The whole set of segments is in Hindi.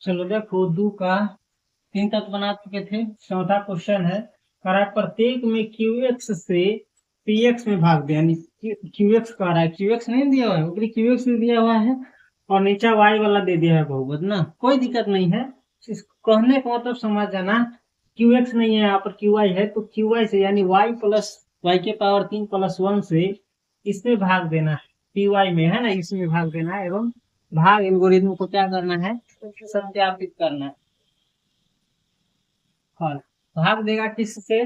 चलो देखो, 2 का 3 तक बना चुके थे। चौथा क्वेश्चन है, कह रहा है प्रत्येक में QX से PX में भाग दे, यानी QX कह रहा है, QX नहीं दिया हुआ है, ऊपरी QX भी दिया हुआ है और नीचा Y वाला दे दिया है बहुपद ना, कोई दिक्कत नहीं है। इसको कहने का मतलब समझ जाना, QX नहीं है यहाँ पर, QY है, तो QY से यानी Y प्लस Y के पावर 3 प्लस 1 से इसमें भाग देना है, PY में है ना, इसमें भाग देना है, एवं भाग एल्गोरिथम को क्या करना है, सत्यापित करना है। और भाग देगा किससे,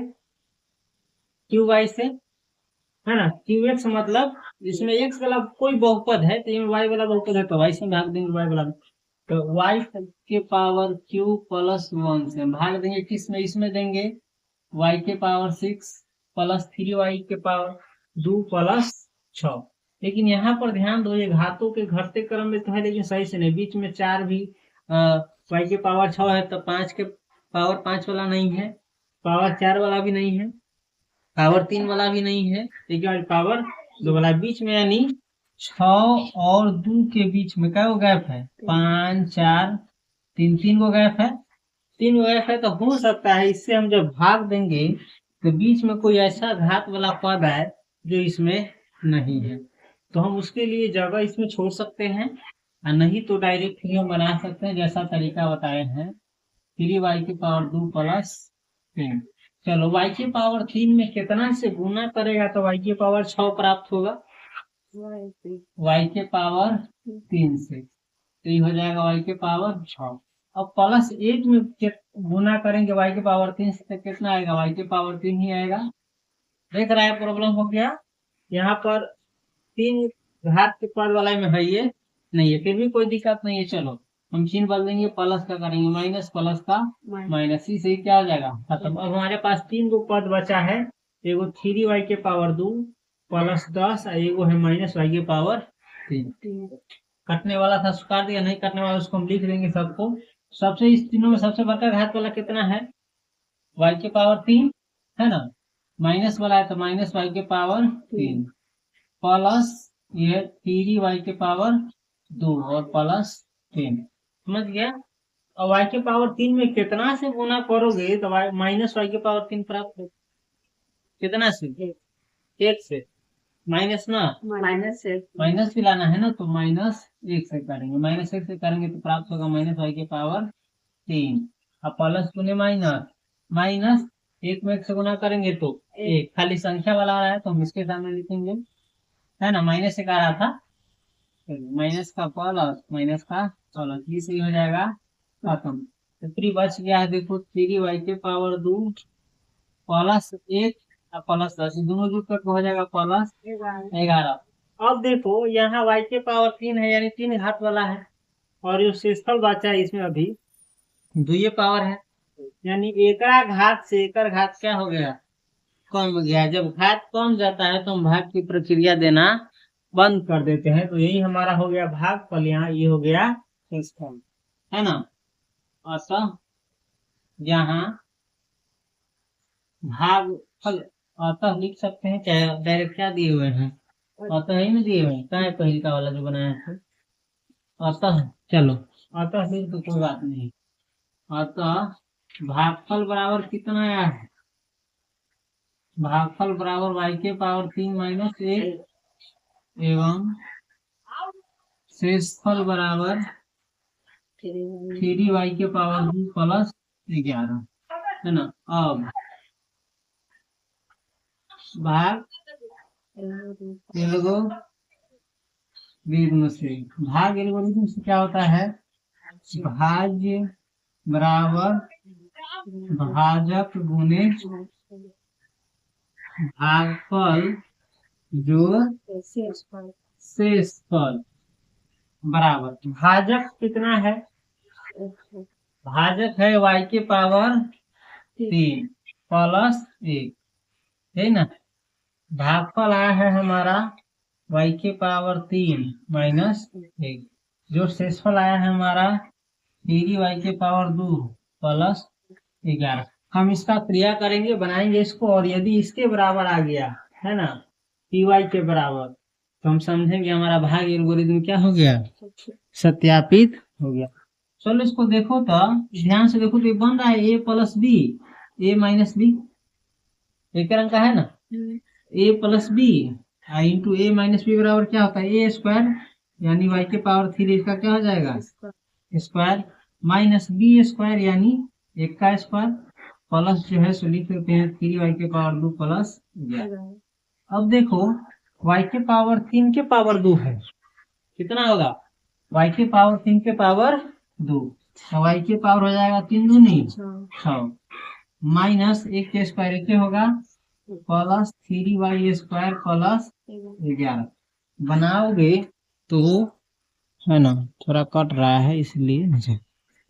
QY से, है ना। QX मतलब इसमें x वाला कोई बहुपद है, तो इसमें y वाला बहुपद है, तो y से भाग देंगे y वाला, तो y के पावर q प्लस 1 से भाग देंगे किसमें, इसमें देंगे y के पावर 6 प्लस 3y के पावर 2 प्लस 6। लेकिन यहाँ पर ध्यान दो, ये घातों के घटते क्रम में तो है, लेकिन सही से नहीं, बीच में 4 भी y के पावर 6 है, तो 5 के पावर 5 वाला नहीं है, पावर 4 वाला भी नहीं है, पावर 3 वाला भी नहीं है, ठीक है, पावर 2 वाला बीच में, यानी 6 और 2 के बीच में क्या गैप है, 5 4 3, 3 को गैप है, 3 को गैप है, तो हो सकता है इससे हम जब भाग देंगे तो बीच में कोई ऐसा घात वाला पद है जो इसमें नहीं है, तो हम उसके लिए जगह इसमें छोड़ सकते हैं, और नहीं तो डायरेक्ट ही हम बना सकते हैं, जैसा तरीका बताए हैं, 3y की पावर 2 प्लस 3। चलो y की पावर 3 में कितना से गुना करेगा तो y की पावर 6 प्राप्त होगा, y के पावर 3 से, तो ये हो जाएगा y के पावर 6। अब प्लस 1 में गुना करेंगे y के पावर 3 से, तो कितना आएगा, y के पावर 3 ही आएगा। देख रहा है प्रॉब्लम हो गया, यहाँ पर 3 घात के पद वाला में है, ये नहीं है, फिर भी कोई दिक्कत नहीं है। चलो हम चिन्ह बदल देंगे, प्लस का करेंगे माइनस, प्लस का माइनस, से क्या हो जाएगा खत्म। अब हमारे पास 3 गो पद बचा है, एगो 3y के पावर 2 प्लस 10, एगो है माइनस y के पावर 3। कटने वाला था उसको काट दिया, नहीं कटने वाला उसको हम लिख देंगे सबको। सबसे इस तीनों में सबसे बड़का घात वाला कितना है, y के पावर 3 है ना, माइनस वाला है तो माइनस y के पावर 3 प्लस ये 3y के पावर 2 और प्लस 3, समझ गया। और y के पावर 3 में कितना से गुना करोगे तो माइनस y के पावर 3 प्राप्त हो, कितना से, 1 से, माइनस ना, माइनस से माइनस भी लाना है ना, तो माइनस 1 से करेंगे, माइनस 1 से करेंगे तो प्राप्त होगा माइनस y के पावर 3। अब प्लस गुने माइनस, माइनस 1 में 1 से गुना करेंगे तो 1, खाली संख्या वाला आ रहा है तो हम इसके सामने लिखेंगे, है ना, माइनस से आ रहा था, माइनस का प्लस, माइनस का प्लस, ये सही हो जाएगा खत्म। तो 3 बच गया है, देखो 3y के पावर 2 प्लस 1 प्लस 10, दोनों जुड़ कर हो जाएगा प्लस 11। अब देखो यहाँ y के पावर 3 है, यानी 3 घात वाला है, और जो शेषफल बचा है इसमें अभी 2 पावर है, यानी एकड़ा घात से एकड़ घात क्या हो गया, कम गया। जब घात कम जाता है तो हम भाग की प्रक्रिया देना बंद कर देते हैं, तो यही हमारा हो गया भागफल, यहाँ ये हो गया शेषफल, है ना। अतः यहाँ भागफल, अतः लिख सकते हैं, चाहे डायरेक्ट क्या दिए हुए हैं, अतः ही में दिए हुए हैं, क्या है पहले का वाला जो बनाया है, अतः, चलो अतः लिख तो कोई बात नहीं। अतः भागफल बराबर कितना आया है, भागफल बराबर y के पावर 3 माइनस 1 एवं शेषफल बराबर 3y के पावर 2 प्लस 11, है ना। अब भाग एल्गोरिथम से, भाग एल्गोरिथम से क्या होता है, भाज्य बराबर भाजक गुणे भागफल जो शेषफल बराबर, भाजक कितना है, भाजक है y के पावर 3 प्लस 1, है ना। भागफल आया है हमारा y के पावर 3 माइनस 1, जो शेषफल आया है हमारा 3y के पावर 2 प्लस 11। हम इसका क्रिया करेंगे, बनाएंगे इसको, और यदि इसके बराबर आ गया, है ना, py के बराबर, तो हम समझेंगे हमारा भाग एल्गोरिथम क्या हो गया, सत्यापित हो गया। चलो इसको देखो तो ध्यान से देखो तो ये बन रहा है ए प्लस बी, ए माइनस बी, एक रंग का है ना, ए प्लस बी इंटू ए माइनस बी बराबर क्या होता है ए स्क्वायर, यानी वाई के पावर 3 इसका क्या हो जाएगा स्क्वायर, माइनस बी स्क्वायर यानी एक का स्क्वायर, प्लस जो है सो लिख देते हैं 3 वाई के पावर 2 प्लस 11। अब देखो वाई के पावर 3 के पावर 2 है, कितना होगा वाई के पावर 3 के पावर 2, तो वाई के पावर हो जाएगा 3 दूनी 6 माइनस एक के स्क्वायर एक होगा प्लस 3y स्क्वायर प्लस 11 बनाओगे तो है ना, थोड़ा कट रहा है इसलिए मुझे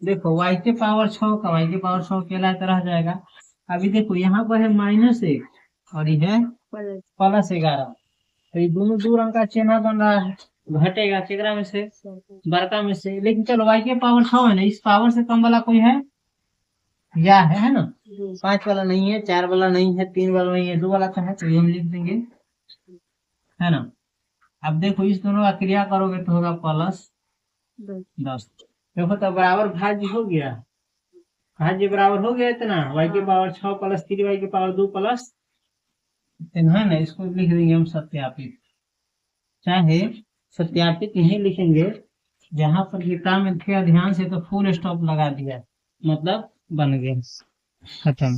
देखो y के पावर 6 का y के पावर 6 अकेला रह जाएगा। अभी देखो यहाँ पर है -1 और ये है +11, तो ये दोनों दो रंग का चिन्ह बन रहा है, घटेगा केकरा में से बड़का में से, लेकिन चलो y के पावर 6 है ना, इस पावर से कम वाला कोई है या है ना, 5 वाला नहीं है, 4 वाला नहीं है, 3 वाला नहीं है, 2 वाला तो है, तो ये हम लिख देंगे है ना। अब देखो इस दोनों का क्रिया करोगे तो होगा +10, देखो तो बराबर भाज्य हो गया, भाज्य बराबर हो गया इतना y के पावर 6 प्लस 3y के पावर 2 प्लस इतना है ना, इसको लिख देंगे हम सत्यापित, चाहे सत्यापित नहीं लिखेंगे, जहां पर किताब में ध्यान से तो फुल स्टॉप लगा दिया, मतलब बन गया खत्म।